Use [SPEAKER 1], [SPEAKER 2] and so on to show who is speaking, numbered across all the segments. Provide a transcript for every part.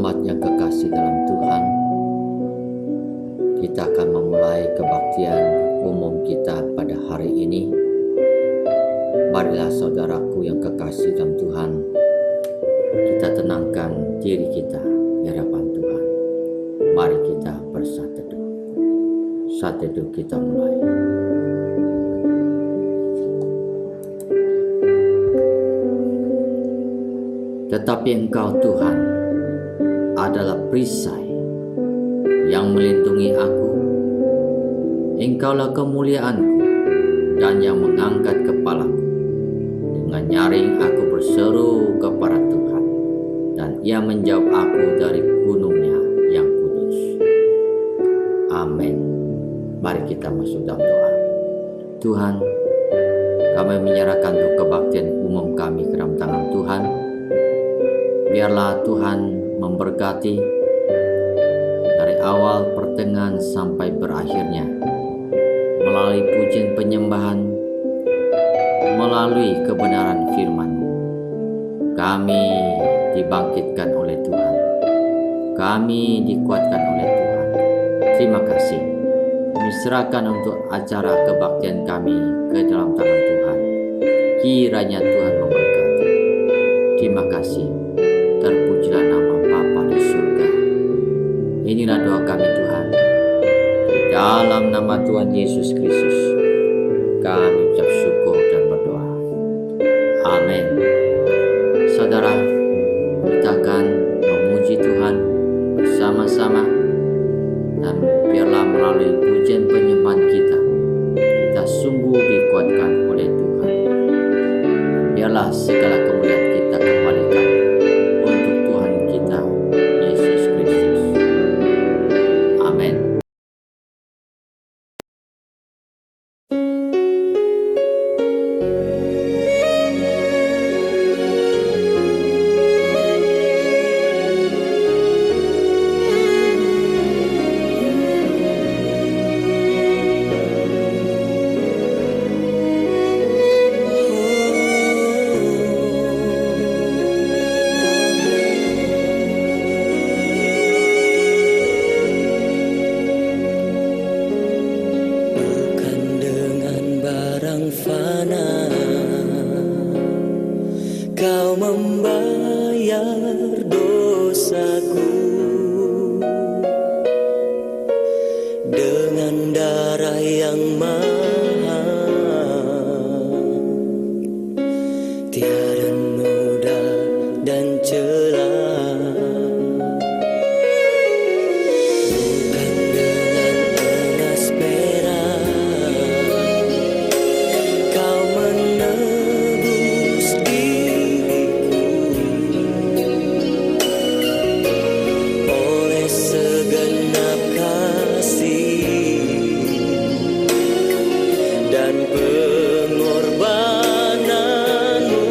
[SPEAKER 1] Jemaat yang kekasih dalam Tuhan, kita akan memulai kebaktian umum kita pada hari ini. Marilah saudaraku yang kekasih dalam Tuhan, kita tenangkan diri kita di hadapan Tuhan. Mari kita bersatu teduh. Saat teduh kita mulai. Tetapi Engkau Tuhan adalah perisai yang melindungi aku. Engkaulah kemuliaanku dan yang mengangkat kepalaku. Dengan nyaring aku berseru kepada Tuhan, dan Ia menjawab aku dari gunungnya yang kudus. Amin. Mari kita masuk dalam doa. Tuhan, kami menyerahkan untuk kebaktian umum kami ke dalam tangan Tuhan. Biarlah Tuhan memberkati dari awal, pertengahan sampai berakhirnya, melalui pujian penyembahan, melalui kebenaran firman-Mu. Kami dibangkitkan oleh Tuhan, kami dikuatkan oleh Tuhan. Terima kasih. Kami serahkan untuk acara kebaktian kami ke dalam tangan Tuhan. Kiranya Tuhan memberkati. Terima kasih. Terpujilah nama Bapa di surga. Inilah doa kami Tuhan. Di dalam nama Tuhan Yesus Kristus, kami ucap syukur dan berdoa. Amin. Saudara, kita akan memuji Tuhan bersama-sama, dan biarlah melalui pujian penyembahan kita sungguh dikuatkan oleh Tuhan. Biarlah segala kemuliaan kita kembalikan untuk Tuhan kita Yesus Kristus. Amin.
[SPEAKER 2] Kau membayar dosaku dengan darah yang mahal, tiada noda dan celah. Bukan dengan emas perak Kau menebus segenap kasih dan pengorbananmu.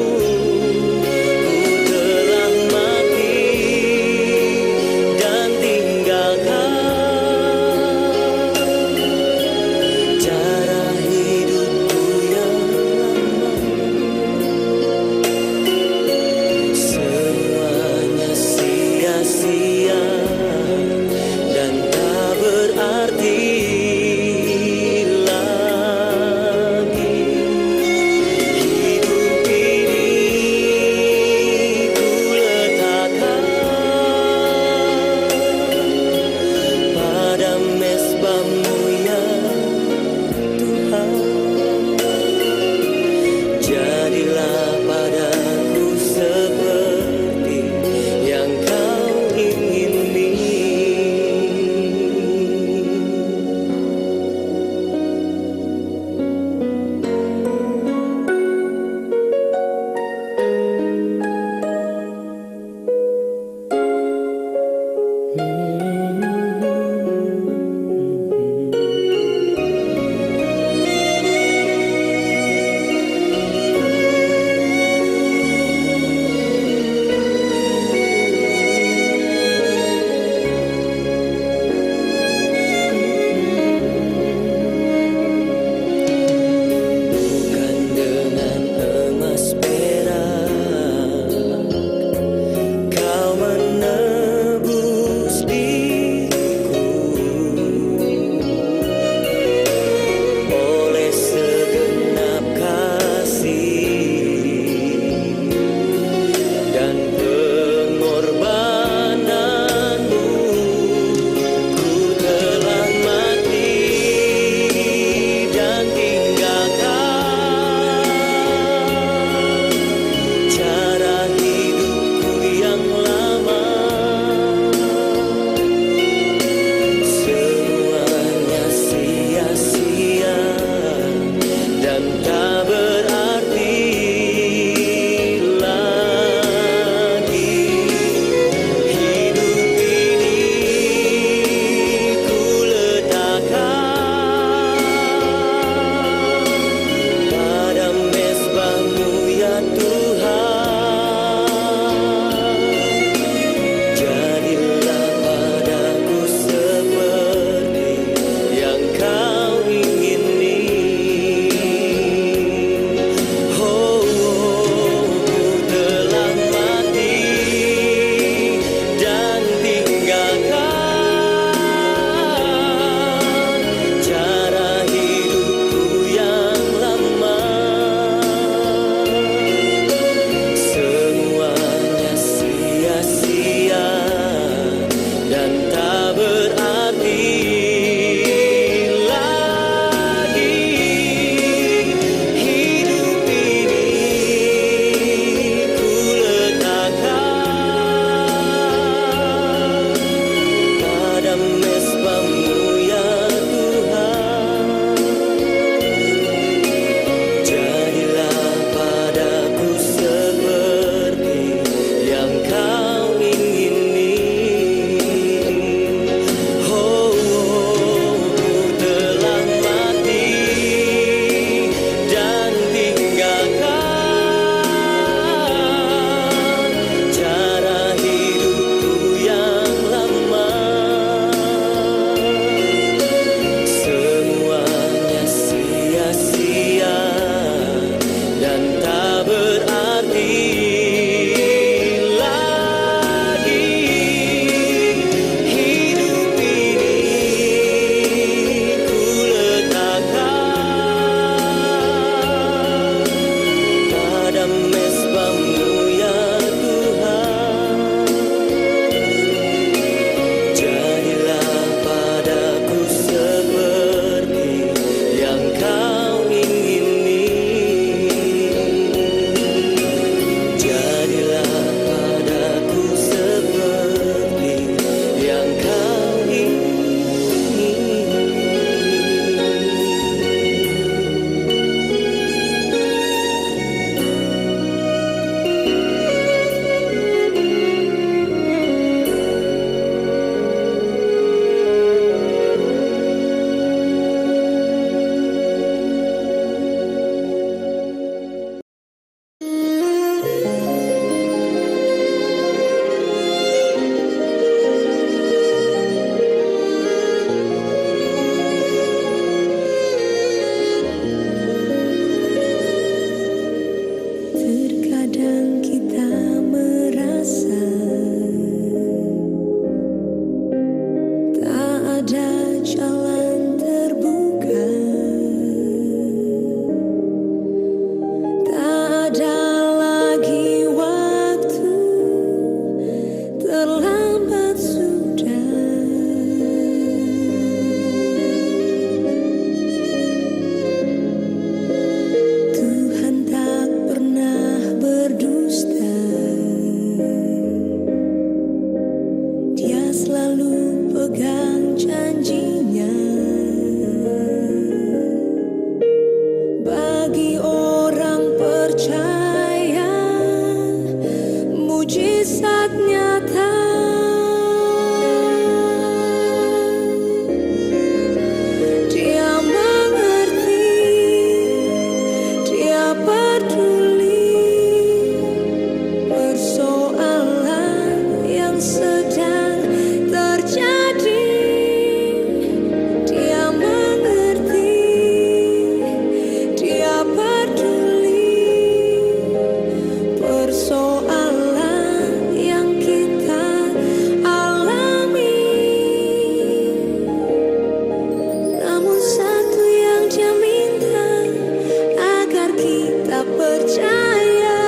[SPEAKER 3] percaya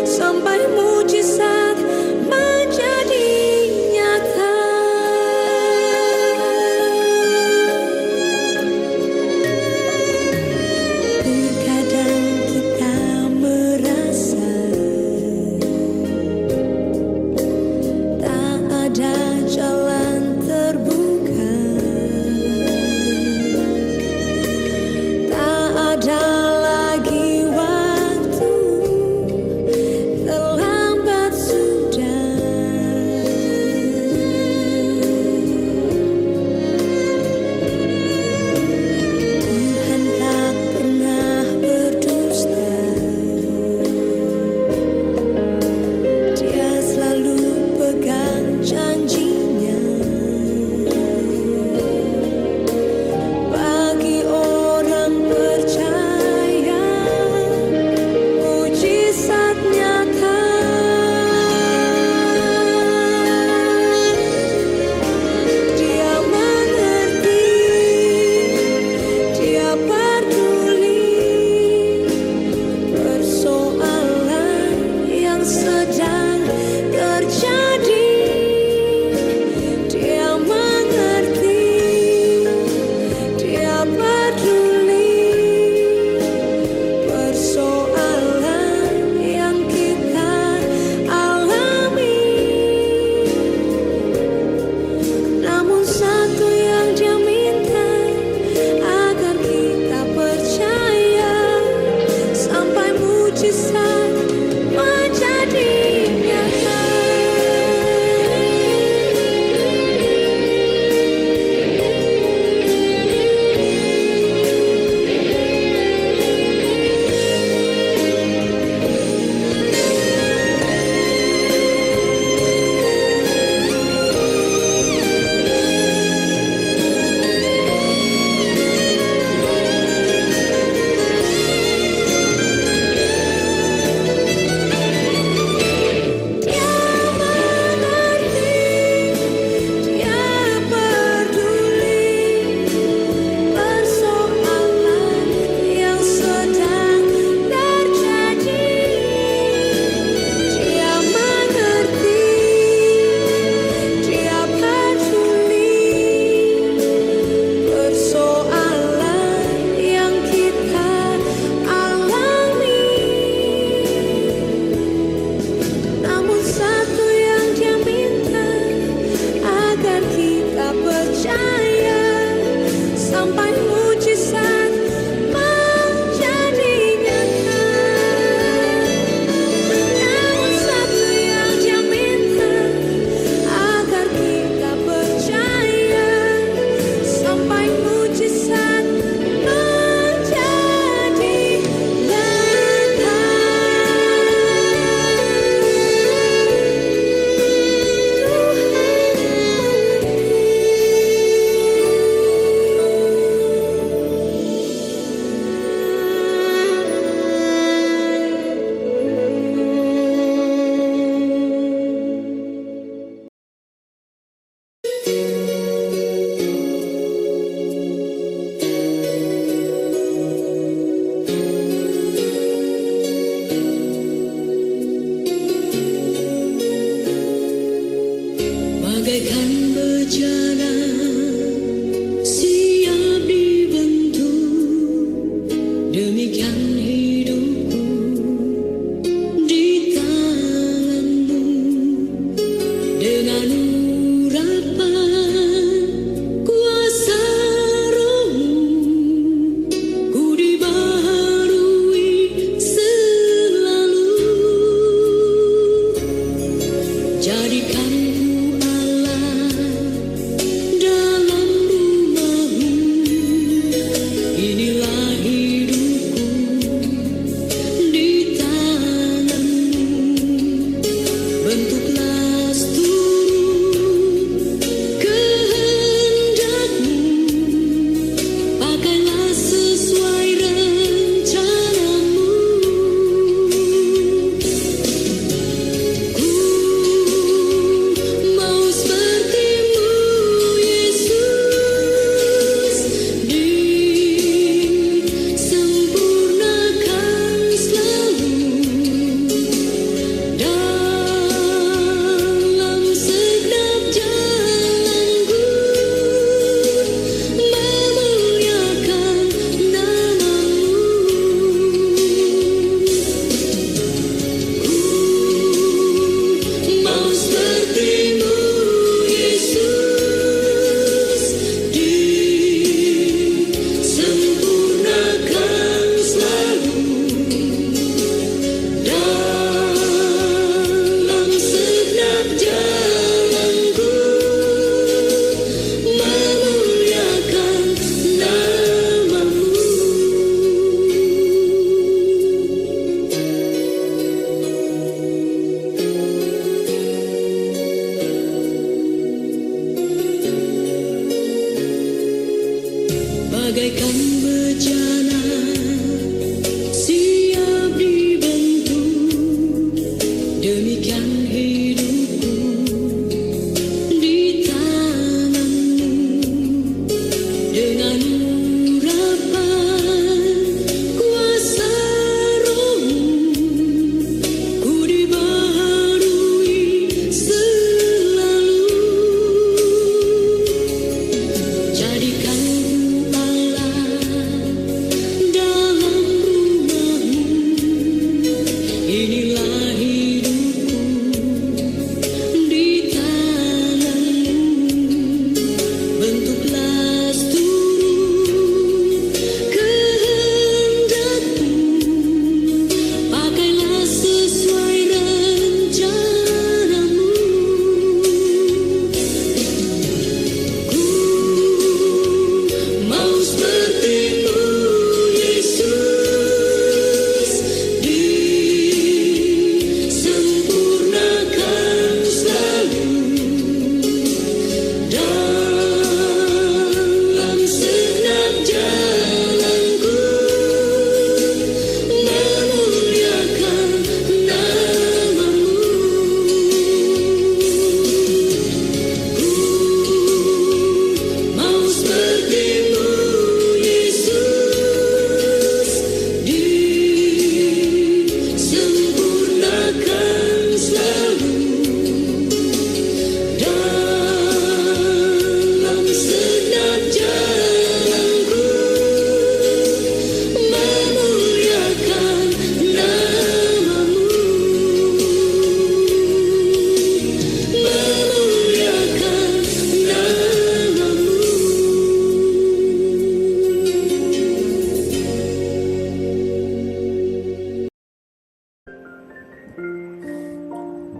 [SPEAKER 3] sampai mujizat menjadi nyata. Terkadang kita merasa tak ada jalan terbuka, tak ada lagi waktu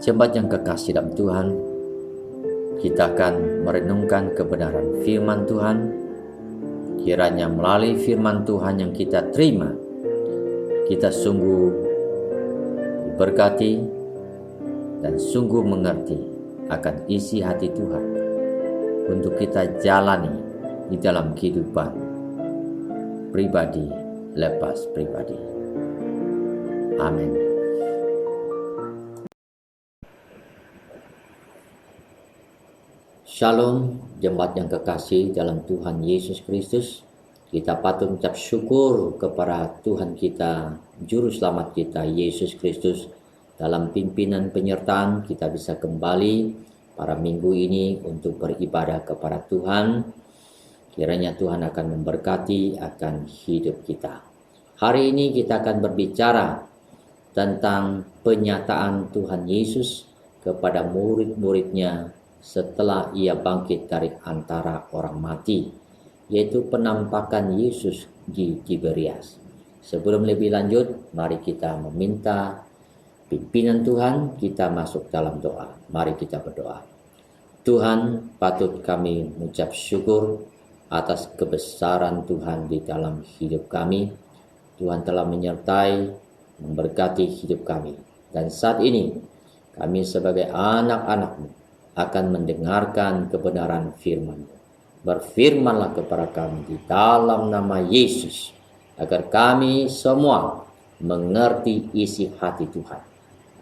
[SPEAKER 1] Jemaat yang kekasih dalam Tuhan, kita akan merenungkan kebenaran firman Tuhan. Kiranya melalui firman Tuhan yang kita terima, kita sungguh diberkati dan sungguh mengerti akan isi hati Tuhan untuk kita jalani di dalam kehidupan pribadi lepas pribadi. Amin. Shalom, jemaat yang kekasih dalam Tuhan Yesus Kristus. Kita patut mengucap syukur kepada Tuhan kita, Juru Selamat kita, Yesus Kristus. Dalam pimpinan penyertaan kita bisa kembali pada minggu ini untuk beribadah kepada Tuhan. Kiranya Tuhan akan memberkati akan hidup kita. Hari ini kita akan berbicara tentang penyataan Tuhan Yesus kepada murid-muridnya setelah ia bangkit dari antara orang mati, yaitu penampakan Yesus di Tiberias. Sebelum lebih lanjut, mari kita meminta pimpinan Tuhan, kita masuk dalam doa. Mari kita berdoa. Tuhan, patut kami mengucap syukur atas kebesaran Tuhan di dalam hidup kami. Tuhan telah menyertai, memberkati hidup kami. Dan saat ini, kami sebagai anak-anak-Mu akan mendengarkan kebenaran firman-Mu. Berfirmanlah kepada kami di dalam nama Yesus, agar kami semua mengerti isi hati Tuhan.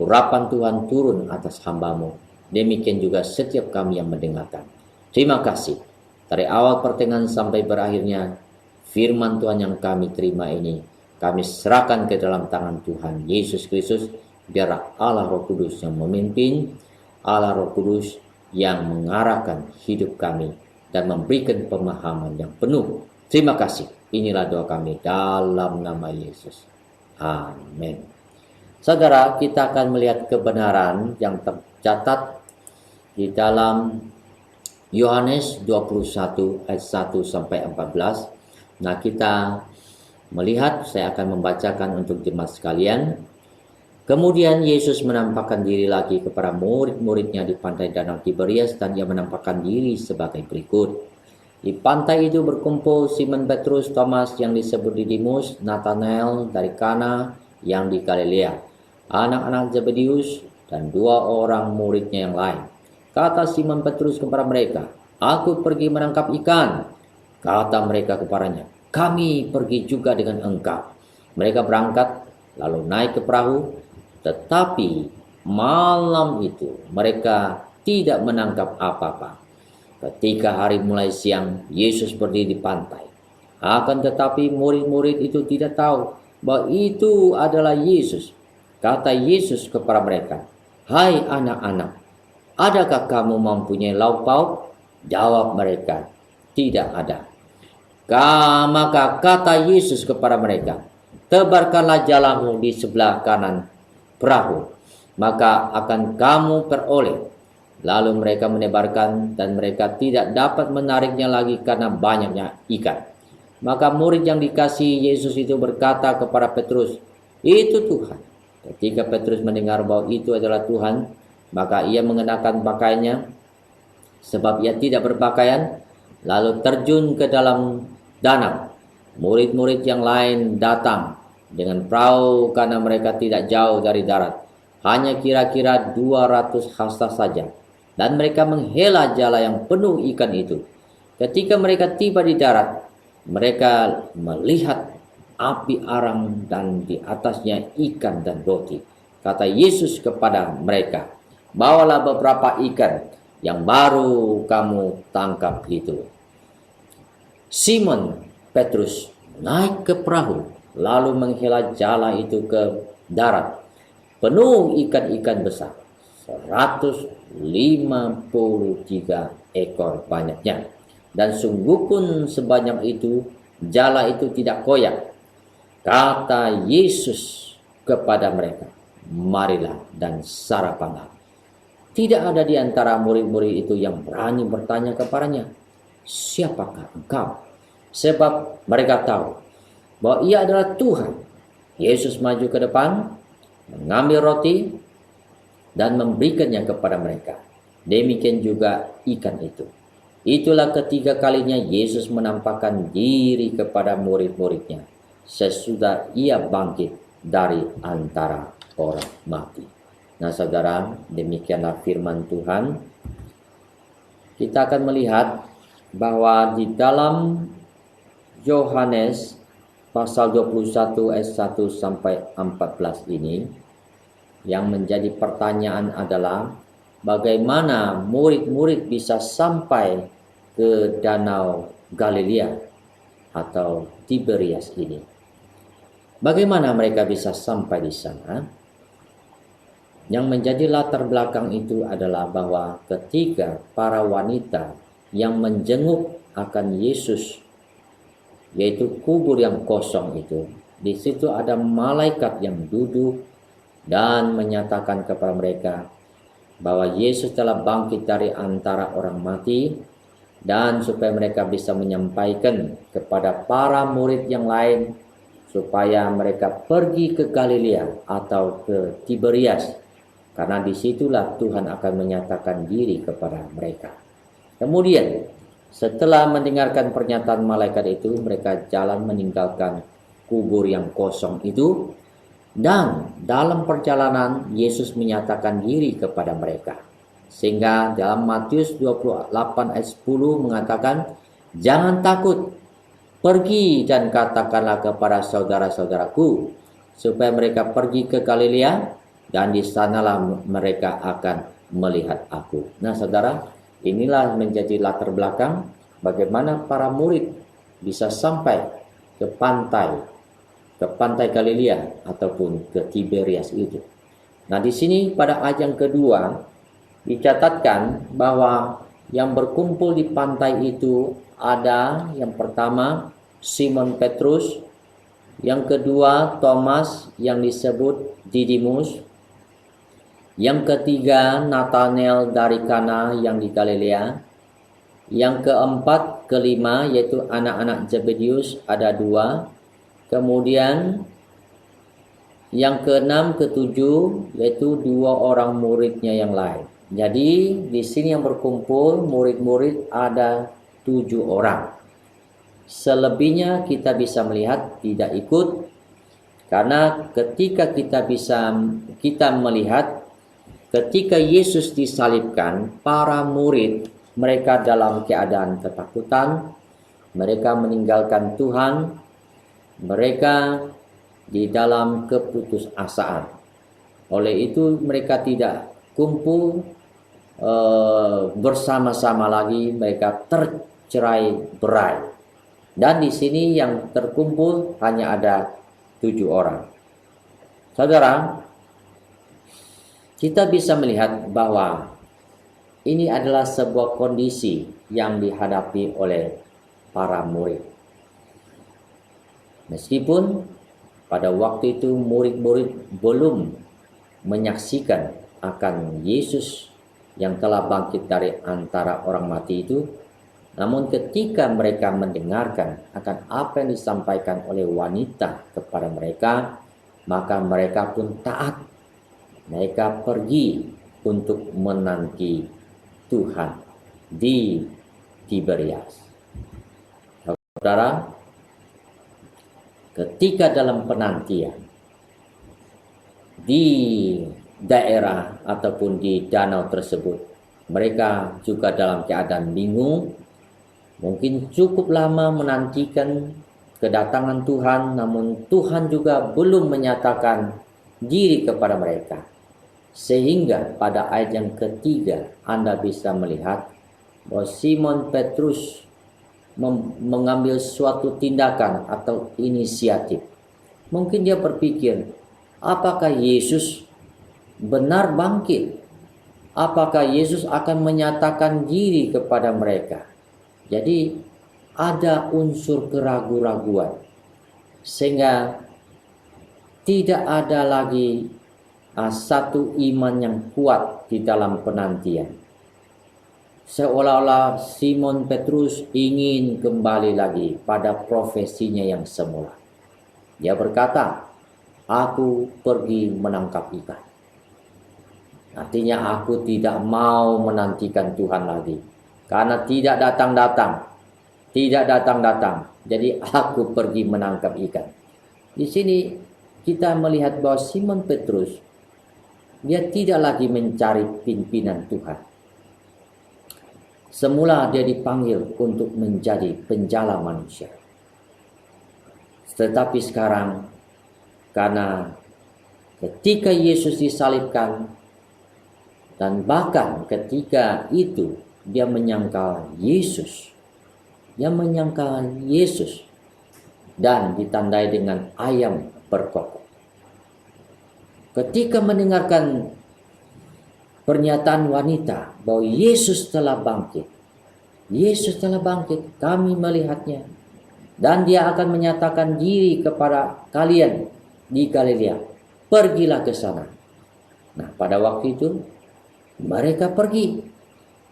[SPEAKER 1] Urapan Tuhan turun atas hamba-Mu, demikian juga setiap kami yang mendengarkan. Terima kasih. Dari awal pertengahan sampai berakhirnya, firman Tuhan yang kami terima ini, kami serahkan ke dalam tangan Tuhan Yesus Kristus. Biarlah Allah Roh Kudus yang memimpin, Allah Roh Kudus yang mengarahkan hidup kami dan memberikan pemahaman yang penuh. Terima kasih. Inilah doa kami dalam nama Yesus. Amin. Saudara, kita akan melihat kebenaran yang tercatat di dalam Yohanes 21 ayat 1 sampai 14. Nah, kita melihat, saya akan membacakan untuk jemaat sekalian. Kemudian Yesus menampakkan diri lagi kepada murid-muridnya di pantai Danau Tiberias, dan ia menampakkan diri sebagai berikut. Di pantai itu berkumpul Simon Petrus, Thomas yang disebut Didimus, Nathanael dari Kana yang di Galilea, anak-anak Zebedius, dan 2 orang muridnya yang lain. Kata Simon Petrus kepada mereka, "Aku pergi menangkap ikan." Kata mereka kepadanya, "Kami pergi juga dengan engkau." Mereka berangkat lalu naik ke perahu, tetapi malam itu mereka tidak menangkap apa-apa. Ketika hari mulai siang, Yesus berdiri di pantai. Akan tetapi murid-murid itu tidak tahu bahwa itu adalah Yesus. Kata Yesus kepada mereka, "Hai anak-anak, adakah kamu mempunyai lauk pauk?" Jawab mereka, "Tidak ada." Maka kata Yesus kepada mereka, "Tebarkanlah jalamu di sebelah kanan perahu, maka akan kamu peroleh." Lalu mereka menebarkan, dan mereka tidak dapat menariknya lagi karena banyaknya ikan. Maka murid yang dikasihi Yesus itu berkata kepada Petrus, "Itu Tuhan." Ketika Petrus mendengar bahwa itu adalah Tuhan, maka ia mengenakan pakaiannya, sebab ia tidak berpakaian, lalu terjun ke dalam danau. Murid-murid yang lain datang dengan perahu karena mereka tidak jauh dari darat, hanya kira-kira 200 hasta saja, dan mereka menghela jala yang penuh ikan itu. Ketika mereka tiba di darat, mereka melihat api arang dan di atasnya ikan dan roti. Kata Yesus kepada mereka, "Bawalah beberapa ikan yang baru kamu tangkap itu." Simon Petrus naik ke perahu, lalu menghela jala itu ke darat, penuh ikan-ikan besar, 153 ekor banyaknya. Dan sungguh pun sebanyak itu, jala itu tidak koyak. Kata Yesus kepada mereka, "Marilah dan sarapanlah." Tidak ada di antara murid-murid itu yang berani bertanya kepadanya, "Siapakah engkau?" Sebab mereka tahu bahwa ia adalah Tuhan. Yesus maju ke depan, mengambil roti, dan memberikannya kepada mereka. Demikian juga ikan itu. Itulah ketiga kalinya Yesus menampakkan diri kepada murid-muridnya sesudah ia bangkit dari antara orang mati. Nah saudara, demikianlah firman Tuhan. Kita akan melihat bahwa di dalam Yohanes pasal 21 ayat 1 sampai 14 ini, yang menjadi pertanyaan adalah bagaimana murid-murid bisa sampai ke Danau Galilea atau Tiberias ini. Bagaimana mereka bisa sampai di sana? Yang menjadi latar belakang itu adalah bahwa ketika para wanita yang menjenguk akan Yesus, yaitu kubur yang kosong itu, di situ ada malaikat yang duduk dan menyatakan kepada mereka bahwa Yesus telah bangkit dari antara orang mati, dan supaya mereka bisa menyampaikan kepada para murid yang lain supaya mereka pergi ke Galilea atau ke Tiberias, karena disitulah Tuhan akan menyatakan diri kepada mereka. Kemudian setelah mendengarkan pernyataan malaikat itu, mereka jalan meninggalkan kubur yang kosong itu, dan dalam perjalanan Yesus menyatakan diri kepada mereka. Sehingga dalam Matius 28 ayat 10 mengatakan, "Jangan takut, pergi dan katakanlah kepada saudara-saudaraku supaya mereka pergi ke Galilea, dan di sanalah mereka akan melihat aku." Nah saudara, inilah menjadi latar belakang bagaimana para murid bisa sampai ke pantai Galilea ataupun ke Tiberias itu. Nah di sini pada ayat yang kedua dicatatkan bahwa yang berkumpul di pantai itu ada yang pertama Simon Petrus, yang kedua Thomas yang disebut Didimus, yang ketiga Nathanael dari Kana yang di Galilea, yang keempat, kelima yaitu anak-anak Zebedius ada 2. Kemudian yang keenam, ketujuh yaitu 2 orang muridnya yang lain. Jadi di sini yang berkumpul murid-murid ada 7 orang. Selebihnya kita bisa melihat tidak ikut, karena ketika kita melihat ketika Yesus disalibkan, para murid mereka dalam keadaan ketakutan, mereka meninggalkan Tuhan, mereka di dalam keputusasaan. Oleh itu mereka tidak kumpul bersama-sama lagi, mereka tercerai-berai. Dan di sini yang terkumpul hanya ada 7 orang. Saudara, kita bisa melihat bahwa ini adalah sebuah kondisi yang dihadapi oleh para murid. Meskipun pada waktu itu murid-murid belum menyaksikan akan Yesus yang telah bangkit dari antara orang mati itu, namun ketika mereka mendengarkan akan apa yang disampaikan oleh wanita kepada mereka, maka mereka pun taat. Mereka pergi untuk menanti Tuhan di Tiberias. Saudara, ketika dalam penantian di daerah ataupun di danau tersebut, mereka juga dalam keadaan bingung. Mungkin cukup lama menantikan kedatangan Tuhan, namun Tuhan juga belum menyatakan diri kepada mereka. Sehingga pada ayat yang ketiga Anda bisa melihat bahwa Simon Petrus mengambil suatu tindakan atau inisiatif. Mungkin dia berpikir, apakah Yesus benar bangkit? Apakah Yesus akan menyatakan diri kepada mereka? Jadi ada unsur keraguan-raguan, sehingga tidak ada lagi satu iman yang kuat di dalam penantian. Seolah-olah Simon Petrus ingin kembali lagi pada profesinya yang semula. Dia berkata, "Aku pergi menangkap ikan." Artinya aku tidak mau menantikan Tuhan lagi. Karena tidak datang-datang. Tidak datang-datang. Jadi aku pergi menangkap ikan. Di sini kita melihat bahwa Simon Petrus, dia tidak lagi mencari pimpinan Tuhan. Semula dia dipanggil untuk menjadi penjala manusia. Tetapi sekarang, karena ketika Yesus disalibkan, dan bahkan ketika itu dia menyangkal Yesus. Dia menyangkal Yesus. Dan ditandai dengan ayam berkokok. Ketika mendengarkan pernyataan wanita bahwa Yesus telah bangkit. Yesus telah bangkit, kami melihatnya. Dan dia akan menyatakan diri kepada kalian di Galilea. Pergilah ke sana. Nah, pada waktu itu mereka pergi.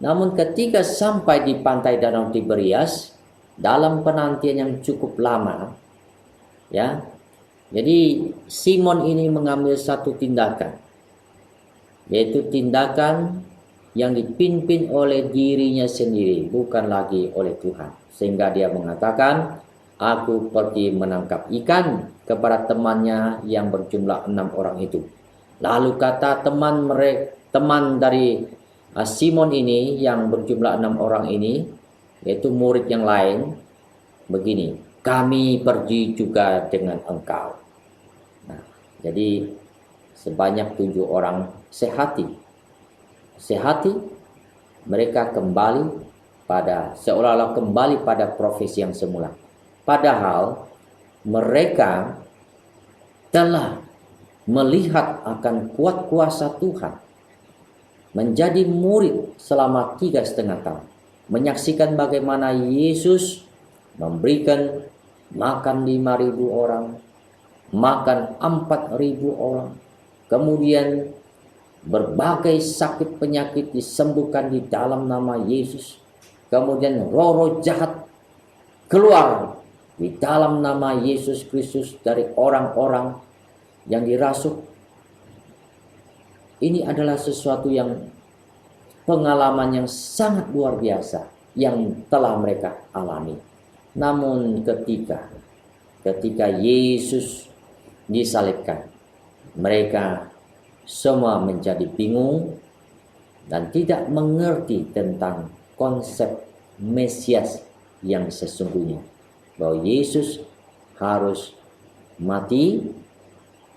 [SPEAKER 1] Namun ketika sampai di pantai Danau Tiberias, dalam penantian yang cukup lama, ya, jadi Simon ini mengambil satu tindakan, yaitu tindakan yang dipimpin oleh dirinya sendiri, bukan lagi oleh Tuhan. Sehingga dia mengatakan, aku pergi menangkap ikan kepada temannya yang berjumlah 6 orang itu. Lalu kata teman dari Simon ini yang berjumlah 6 orang ini, yaitu murid yang lain, begini, kami pergi juga dengan engkau. Nah, jadi sebanyak 7 orang sehati, mereka kembali pada, seolah-olah kembali pada profesi yang semula. Padahal mereka telah melihat akan kuat kuasa Tuhan, menjadi murid selama 3,5 tahun, menyaksikan bagaimana Yesus memberikan makan 5.000 orang, makan 4.000 orang, kemudian berbagai sakit penyakit disembuhkan di dalam nama Yesus, kemudian roh-roh jahat keluar di dalam nama Yesus Kristus dari orang-orang yang dirasuk. Ini adalah sesuatu yang pengalaman yang sangat luar biasa yang telah mereka alami. Namun ketika Yesus disalibkan, mereka semua menjadi bingung dan tidak mengerti tentang konsep Mesias yang sesungguhnya, bahwa Yesus harus mati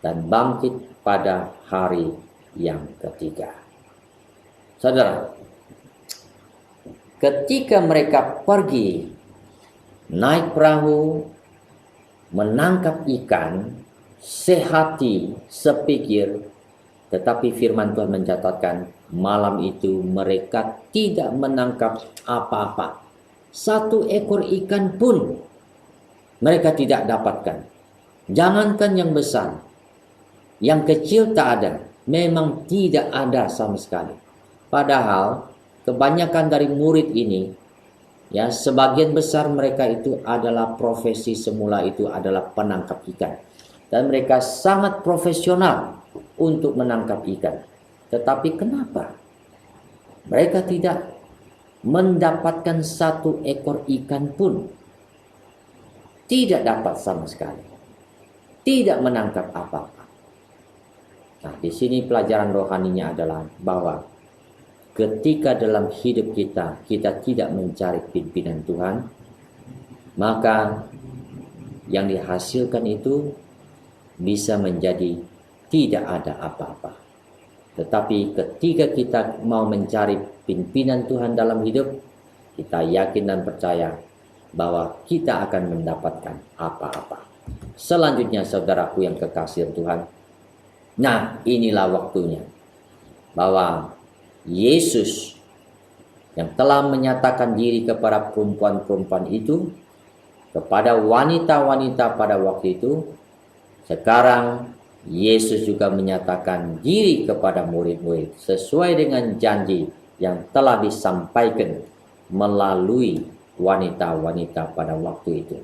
[SPEAKER 1] dan bangkit pada hari yang ketiga. Saudara, ketika mereka pergi naik perahu menangkap ikan, sehati, sepikir, tetapi firman Tuhan mencatatkan malam itu mereka tidak menangkap apa-apa. 1 ekor ikan pun mereka tidak dapatkan. Jangankan yang besar, yang kecil tak ada. Memang tidak ada sama sekali. Padahal kebanyakan dari murid ini, ya, sebagian besar mereka itu adalah profesi semula itu adalah penangkap ikan. Dan mereka sangat profesional untuk menangkap ikan. Tetapi kenapa mereka tidak mendapatkan 1 ekor ikan pun? Tidak dapat sama sekali. Tidak menangkap apa-apa. Nah, di sini pelajaran rohaninya adalah bahwa ketika dalam hidup kita tidak mencari pimpinan Tuhan, maka yang dihasilkan itu bisa menjadi tidak ada apa-apa. Tetapi ketika kita mau mencari pimpinan Tuhan dalam hidup, kita yakin dan percaya bahwa kita akan mendapatkan apa-apa. Selanjutnya, saudaraku yang kekasih Tuhan, nah inilah waktunya bahwa Yesus yang telah menyatakan diri kepada perempuan-perempuan itu, kepada wanita-wanita pada waktu itu, sekarang Yesus juga menyatakan diri kepada murid-murid sesuai dengan janji yang telah disampaikan melalui wanita-wanita pada waktu itu.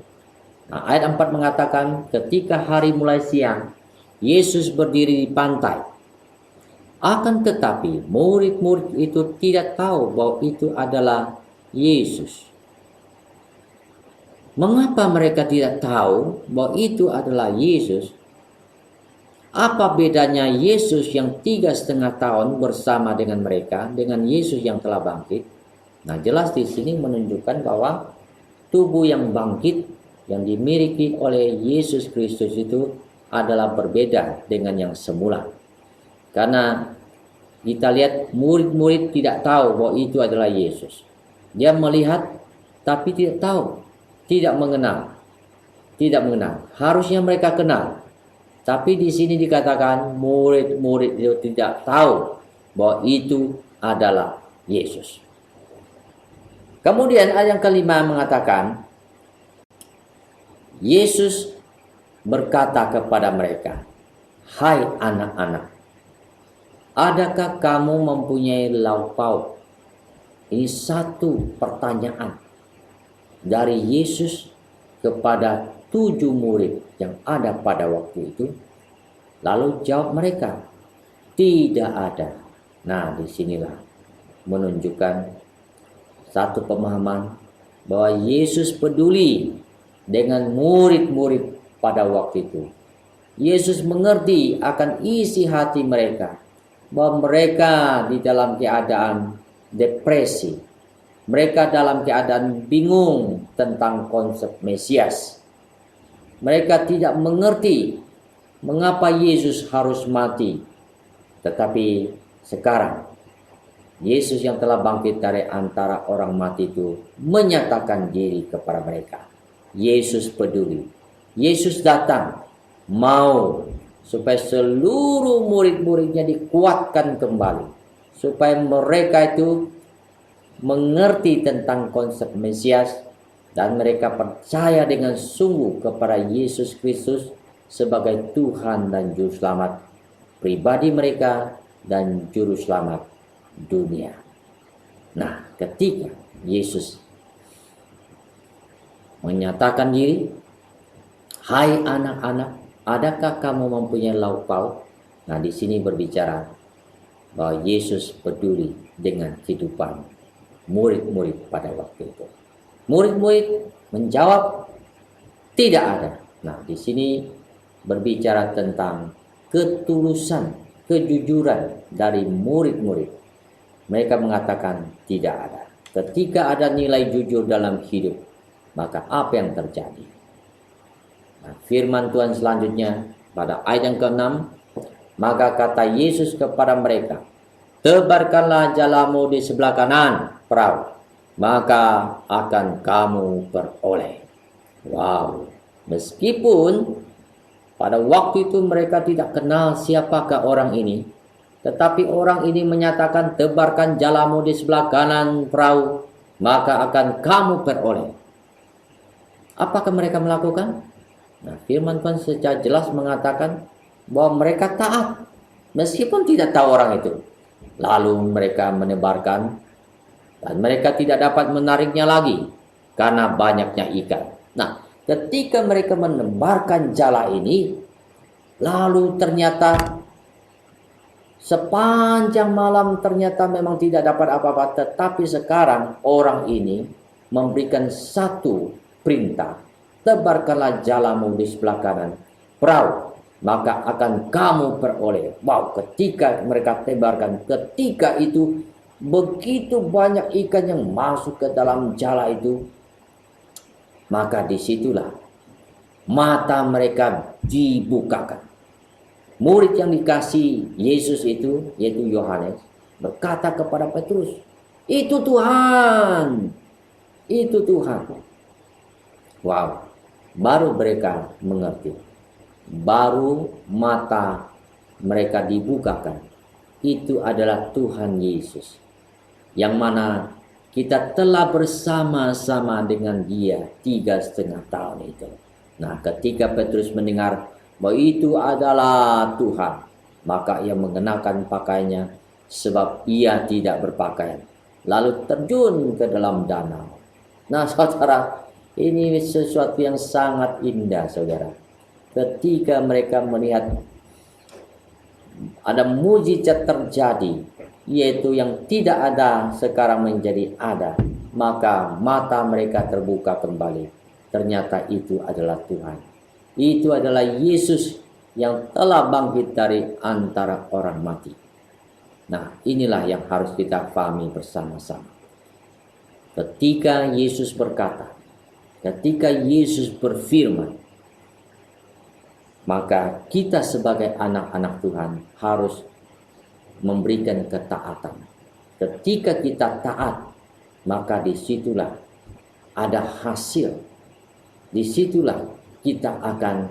[SPEAKER 1] Nah, ayat 4 mengatakan ketika hari mulai siang, Yesus berdiri di pantai. Akan tetapi murid-murid itu tidak tahu bahwa itu adalah Yesus. Mengapa mereka tidak tahu bahwa itu adalah Yesus? Apa bedanya Yesus yang 3,5 tahun bersama dengan mereka dengan Yesus yang telah bangkit? Nah, jelas di sini menunjukkan bahwa tubuh yang bangkit yang dimiliki oleh Yesus Kristus itu adalah berbeda dengan yang semula. Karena kita lihat murid-murid tidak tahu bahwa itu adalah Yesus. Dia melihat tapi tidak tahu, tidak mengenal. Tidak mengenal. Harusnya mereka kenal. Tapi di sini dikatakan murid-murid itu tidak tahu bahwa itu adalah Yesus. Kemudian ayat yang kelima mengatakan, Yesus berkata kepada mereka, "Hai anak-anak, adakah kamu mempunyai lauk pauk?" Ini satu pertanyaan dari Yesus kepada 7 murid yang ada pada waktu itu. Lalu jawab mereka, "Tidak ada." Nah, disinilah menunjukkan satu pemahaman bahwa Yesus peduli dengan murid-murid pada waktu itu. Yesus mengerti akan isi hati mereka, bahwa mereka di dalam keadaan depresi. Mereka dalam keadaan bingung tentang konsep Mesias. Mereka tidak mengerti mengapa Yesus harus mati. Tetapi sekarang Yesus yang telah bangkit dari antara orang mati itu menyatakan diri kepada mereka. Yesus peduli. Yesus datang mau supaya seluruh murid-muridnya dikuatkan kembali. Supaya mereka itu mengerti tentang konsep Mesias dan mereka percaya dengan sungguh kepada Yesus Kristus sebagai Tuhan dan Juru Selamat pribadi mereka dan Juru Selamat dunia. Nah, ketika Yesus menyatakan diri, "Hai anak-anak, adakah kamu mempunyai lauk pauk?" Nah, di sini berbicara bahwa Yesus peduli dengan kehidupan murid-murid pada waktu itu. Murid-murid menjawab, "Tidak ada." Nah, di sini berbicara tentang ketulusan, kejujuran dari murid-murid. Mereka mengatakan tidak ada. Ketika ada nilai jujur dalam hidup, maka apa yang terjadi? Nah, firman Tuhan selanjutnya pada ayat yang ke-6, maka kata Yesus kepada mereka, "Tebarkanlah jalamu di sebelah kanan perahu, maka akan kamu beroleh." Wow, meskipun pada waktu itu mereka tidak kenal siapakah orang ini, tetapi orang ini menyatakan, "Tebarkan jalamu di sebelah kanan perahu, maka akan kamu beroleh." Apakah mereka melakukan? Nah, firman Tuhan secara jelas mengatakan bahwa mereka taat meskipun tidak tahu orang itu. Lalu mereka menebarkan dan mereka tidak dapat menariknya lagi karena banyaknya ikan. Nah, ketika mereka menebarkan jala ini, lalu ternyata sepanjang malam ternyata memang tidak dapat apa-apa. Tetapi sekarang orang ini memberikan satu perintah, "Tebarkanlah jalamu di sebelah kanan perahu, maka akan kamu beroleh." Wow, ketika mereka tebarkan, ketika itu begitu banyak ikan yang masuk ke dalam jala itu, maka disitulah mata mereka dibukakan. Murid yang dikasih Yesus itu, yaitu Yohanes, berkata kepada Petrus, "Itu Tuhan, itu Tuhan." Wow, baru mereka mengerti. Baru mata mereka dibukakan. Itu adalah Tuhan Yesus, yang mana kita telah bersama-sama dengan Dia 3,5 tahun itu. Nah, ketika Petrus mendengar bahwa itu adalah Tuhan, maka ia mengenakan pakaiannya sebab ia tidak berpakaian, lalu terjun ke dalam danau. Nah, saudara, ini sesuatu yang sangat indah, saudara. Ketika mereka melihat ada mujizat terjadi, yaitu yang tidak ada sekarang menjadi ada. Maka mata mereka terbuka kembali. Ternyata itu adalah Tuhan. Itu adalah Yesus yang telah bangkit dari antara orang mati. Nah, inilah yang harus kita pahami bersama-sama. Ketika Yesus berkata, ketika Yesus berfirman, maka kita sebagai anak-anak Tuhan harus memberikan ketaatan. Ketika kita taat, maka disitulah ada hasil. Disitulah kita akan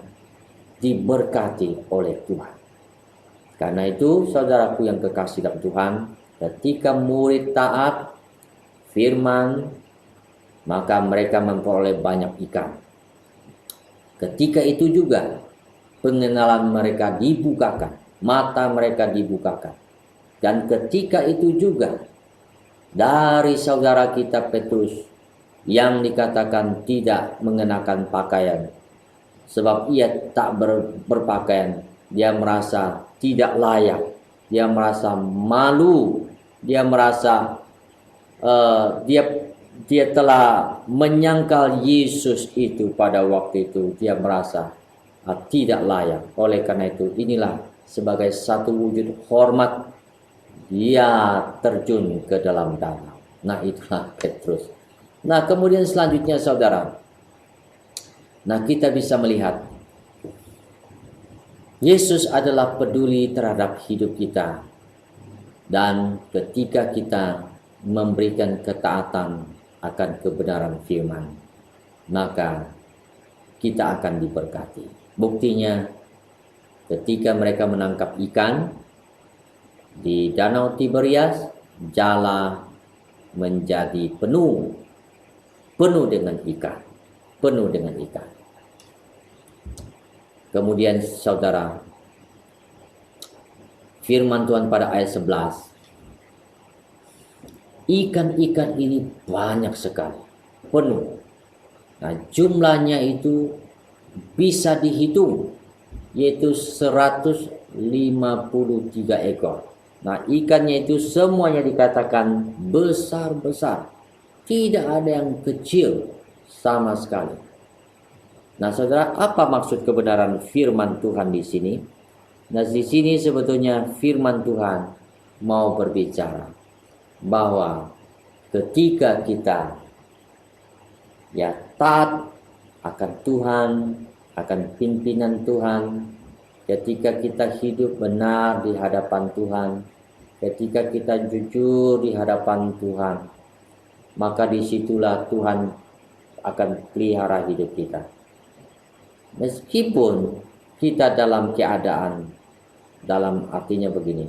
[SPEAKER 1] diberkati oleh Tuhan. Karena itu, saudaraku yang kekasih dalam Tuhan, ketika murid taat firman, maka mereka memperoleh banyak ikan. Ketika itu juga pengenalan mereka dibukakan, mata mereka dibukakan. Dan ketika itu juga dari saudara kita Petrus yang dikatakan tidak mengenakan pakaian, sebab ia tak berpakaian, dia merasa tidak layak, dia merasa malu, dia merasa dia telah menyangkal Yesus itu pada waktu itu, dia merasa tidak layak. Oleh karena itu, inilah sebagai satu wujud hormat dia terjun ke dalam danau. Nah, itulah Petrus. Nah, kemudian selanjutnya saudara, nah kita bisa melihat Yesus adalah peduli terhadap hidup kita. Dan ketika kita memberikan ketaatan akan kebenaran firman, maka kita akan diberkati. Buktinya, ketika mereka menangkap ikan di Danau Tiberias, jala menjadi penuh dengan ikan, penuh dengan ikan. Kemudian saudara, firman Tuhan pada ayat 11, ikan-ikan ini banyak sekali, penuh. Nah, jumlahnya itu bisa dihitung, yaitu 153 ekor. Nah, ikannya itu semuanya dikatakan besar-besar, tidak ada yang kecil sama sekali. Nah, saudara, apa maksud kebenaran firman Tuhan di sini? Nah, di sini sebetulnya firman Tuhan mau berbicara bahwa ketika kita taat akan Tuhan, akan pimpinan Tuhan, ketika kita hidup benar di hadapan Tuhan, ketika kita jujur di hadapan Tuhan, maka disitulah Tuhan akan pelihara hidup kita. Meskipun kita dalam keadaan, dalam artinya begini,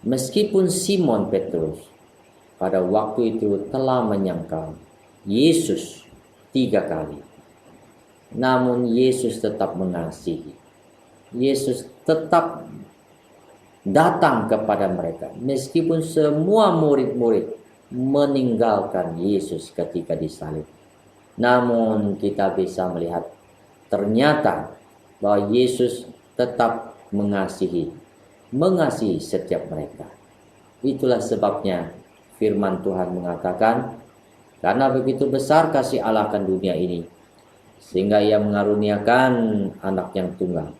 [SPEAKER 1] meskipun Simon Petrus pada waktu itu telah menyangkal Yesus 3 kali, namun Yesus tetap mengasihi. Yesus tetap datang kepada mereka, meskipun semua murid-murid meninggalkan Yesus ketika disalib. Namun kita bisa melihat ternyata bahwa Yesus tetap mengasihi setiap mereka. Itulah sebabnya firman Tuhan mengatakan, karena begitu besar kasih Allah akan dunia ini, sehingga ia mengaruniakan anak yang tunggal,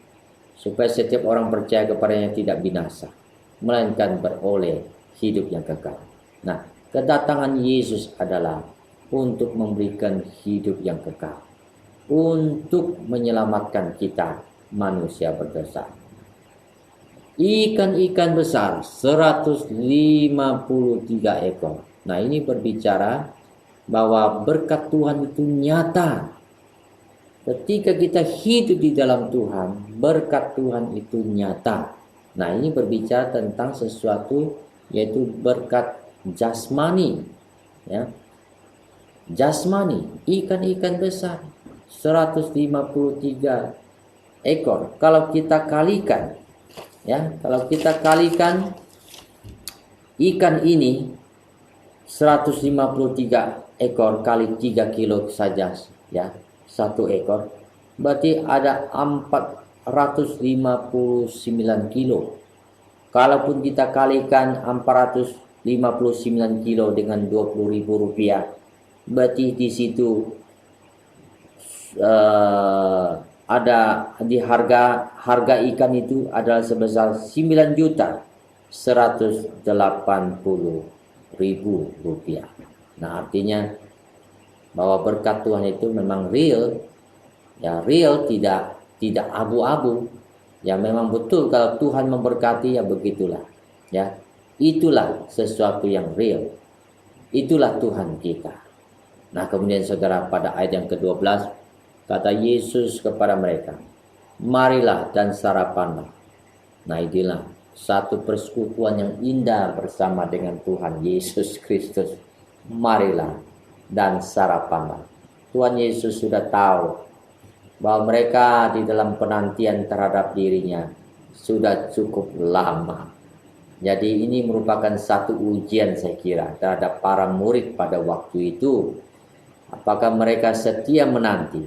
[SPEAKER 1] supaya setiap orang percaya kepadanya tidak binasa, melainkan beroleh hidup yang kekal. Nah, kedatangan Yesus adalah untuk memberikan hidup yang kekal, untuk menyelamatkan kita manusia berdosa. Ikan-ikan besar 153 ekor. Nah, ini berbicara bahwa berkat Tuhan itu nyata. Ketika kita hidup di dalam Tuhan, berkat Tuhan itu nyata. Nah, ini berbicara tentang sesuatu, yaitu berkat jasmani, ya. Jasmani, ikan-ikan besar 153 ekor. Kalau kita kalikan, ya, kalau kita kalikan ikan ini 153 ekor kali 3 kilo saja, ya, 1 ekor, berarti ada 459 kilo. Kalaupun kita kalikan 459 kilo dengan 20.000 rupiah, berarti di situ ada di harga ikan itu adalah sebesar 9.180.000 rupiah. Nah, artinya bahwa berkat Tuhan itu memang real, ya real, tidak abu-abu. Ya memang betul kalau Tuhan memberkati, ya begitulah. Ya, itulah sesuatu yang real. Itulah Tuhan kita. Nah, kemudian saudara, pada ayat yang ke-12 kata Yesus kepada mereka, marilah dan sarapanlah. Nah, inilah satu persekutuan yang indah bersama dengan Tuhan Yesus Kristus. Marilah dan sarapanlah. Tuhan Yesus sudah tahu bahwa mereka di dalam penantian terhadap dirinya sudah cukup lama. Jadi ini merupakan satu ujian, saya kira, terhadap para murid pada waktu itu. Apakah mereka setia menanti?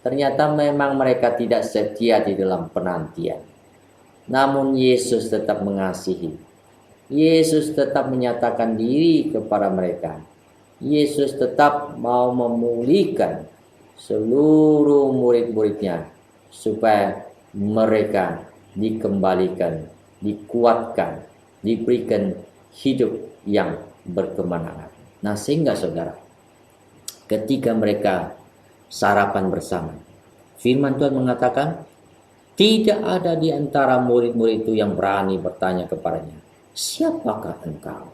[SPEAKER 1] Ternyata memang mereka tidak setia di dalam penantian. Namun Yesus tetap mengasihi. Yesus tetap menyatakan diri kepada mereka. Yesus tetap mau memulihkan seluruh murid-muridnya supaya mereka dikembalikan, dikuatkan, diberikan hidup yang berkemenangan. Nah, sehingga saudara, ketika mereka sarapan bersama, firman Tuhan mengatakan tidak ada di antara murid-murid itu yang berani bertanya kepadanya, siapakah engkau?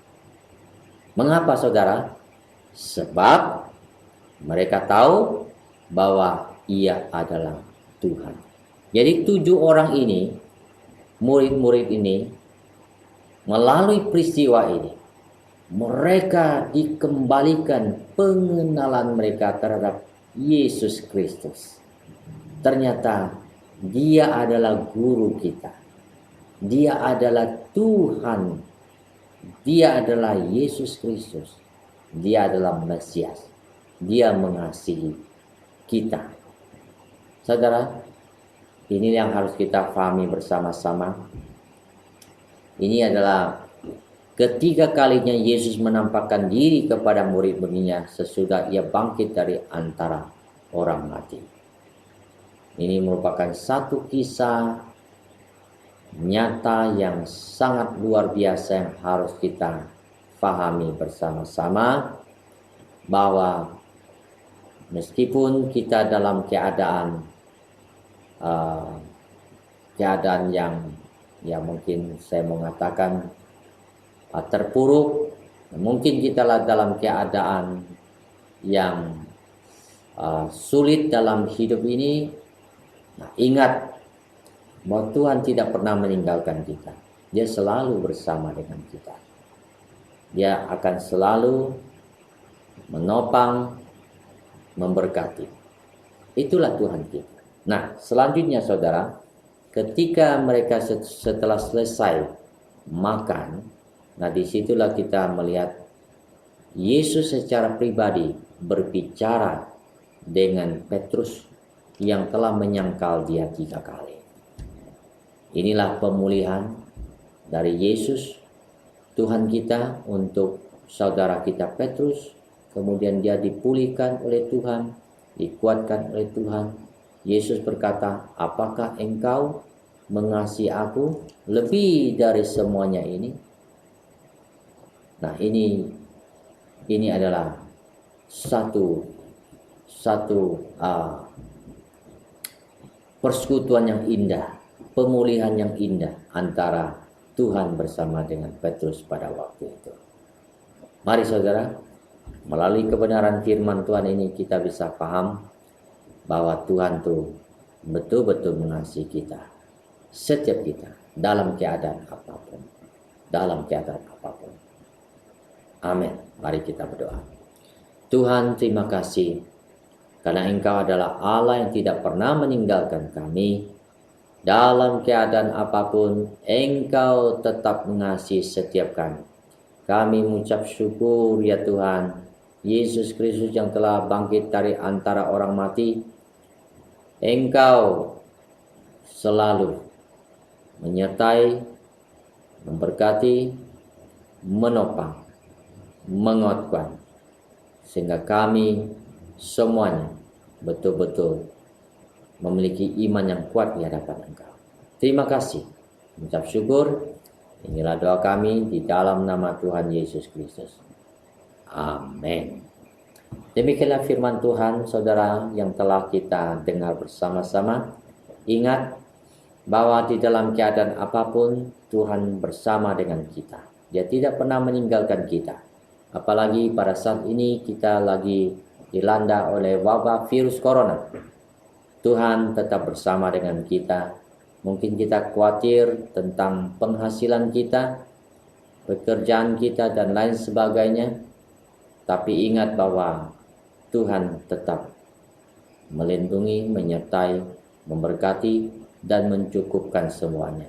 [SPEAKER 1] Mengapa saudara? Sebab mereka tahu bahwa ia adalah Tuhan. Jadi 7 orang ini, murid-murid ini, melalui peristiwa ini, mereka dikembalikan pengenalan mereka terhadap Yesus Kristus. Ternyata Dia adalah guru kita. Dia adalah Tuhan. Dia adalah Yesus Kristus. Dia adalah Mesias. Dia mengasihi kita. Saudara, ini yang harus kita pahami bersama-sama. Ini adalah ketiga kalinya Yesus menampakkan diri kepada murid-muridnya sesudah ia bangkit dari antara orang mati. Ini merupakan satu kisah nyata yang sangat luar biasa yang harus kita pahami bersama-sama, bahwa meskipun kita dalam keadaan yang mungkin saya mengatakan terpuruk, mungkin kita dalam keadaan yang sulit dalam hidup ini, nah, ingat bahwa Tuhan tidak pernah meninggalkan kita. Dia selalu bersama dengan kita. Dia akan selalu menopang, memberkati. Itulah Tuhan kita. Nah, selanjutnya saudara, ketika mereka setelah selesai makan, nah disitulah kita melihat Yesus secara pribadi berbicara dengan Petrus yang telah menyangkal Dia 3 kali. Inilah pemulihan dari Yesus, Tuhan kita, untuk saudara kita Petrus. Kemudian dia dipulihkan oleh Tuhan, dikuatkan oleh Tuhan. Yesus berkata, apakah engkau mengasihi aku lebih dari semuanya ini? Nah, ini adalah satu persekutuan yang indah, pemulihan yang indah antara Tuhan bersama dengan Petrus pada waktu itu. Mari saudara, melalui kebenaran firman Tuhan ini kita bisa paham bahwa Tuhan itu betul-betul mengasihi kita, setiap kita, dalam keadaan apapun. Dalam keadaan apapun. Amin. Mari kita berdoa. Tuhan, terima kasih karena Engkau adalah Allah yang tidak pernah meninggalkan kami. Dalam keadaan apapun, Engkau tetap mengasihi setiap kami. Kami mengucap syukur ya Tuhan, Yesus Kristus yang telah bangkit dari antara orang mati. Engkau selalu menyertai, memberkati, menopang, menguatkan, sehingga kami semuanya betul-betul memiliki iman yang kuat di hadapan Engkau. Terima kasih, mengucap syukur. Inilah doa kami di dalam nama Tuhan Yesus Kristus. Amin. Demikianlah firman Tuhan, saudara, yang telah kita dengar bersama-sama. Ingat bahwa di dalam keadaan apapun Tuhan bersama dengan kita. Dia tidak pernah meninggalkan kita. Apalagi pada saat ini kita lagi dilanda oleh wabah virus corona. Tuhan tetap bersama dengan kita. Mungkin kita khawatir tentang penghasilan kita, pekerjaan kita, dan lain sebagainya. Tapi ingat bahwa Tuhan tetap melindungi, menyertai, memberkati, dan mencukupkan semuanya.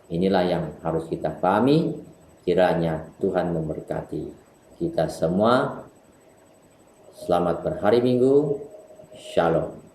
[SPEAKER 1] Inilah yang harus kita pahami. Kiranya Tuhan memberkati kita semua. Selamat berhari Minggu. Shalom.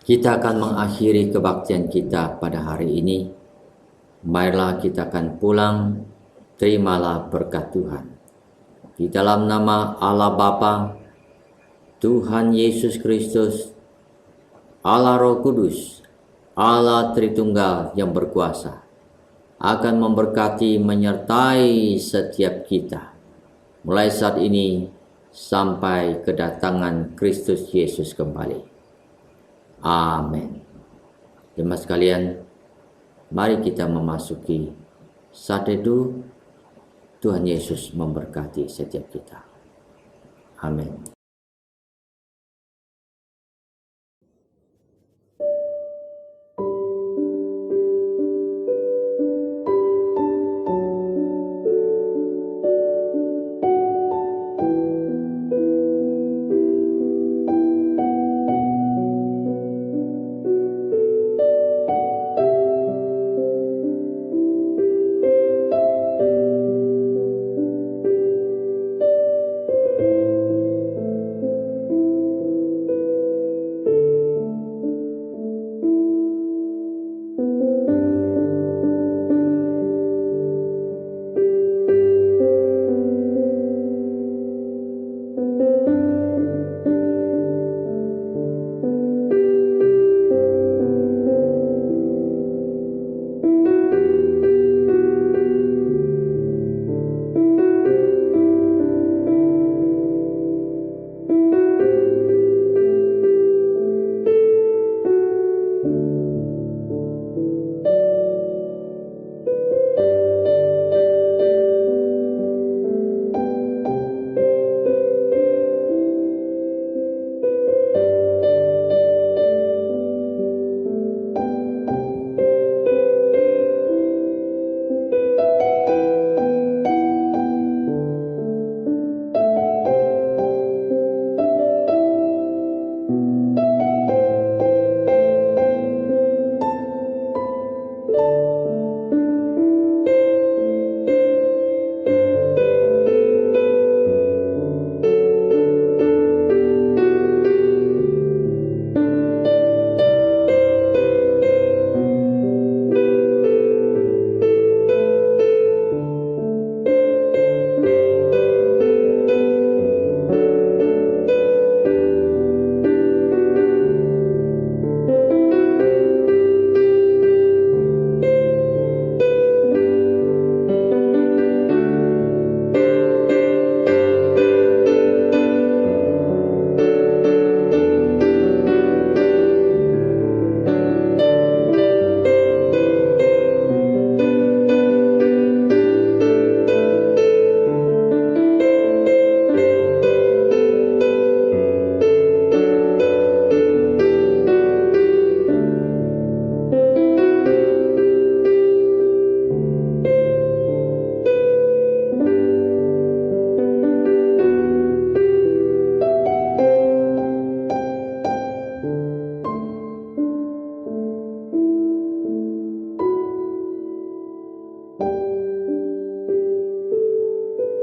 [SPEAKER 1] Kita akan mengakhiri kebaktian kita pada hari ini. Marilah kita akan pulang. Terimalah berkat Tuhan. Di dalam nama Allah Bapa, Tuhan Yesus Kristus, Allah Roh Kudus, Allah Tritunggal yang berkuasa, akan memberkati, menyertai setiap kita, mulai saat ini sampai kedatangan Kristus Yesus kembali. Amin. Jemaat sekalian, mari kita memasuki saat teduh. Tuhan Yesus memberkati setiap kita. Amin.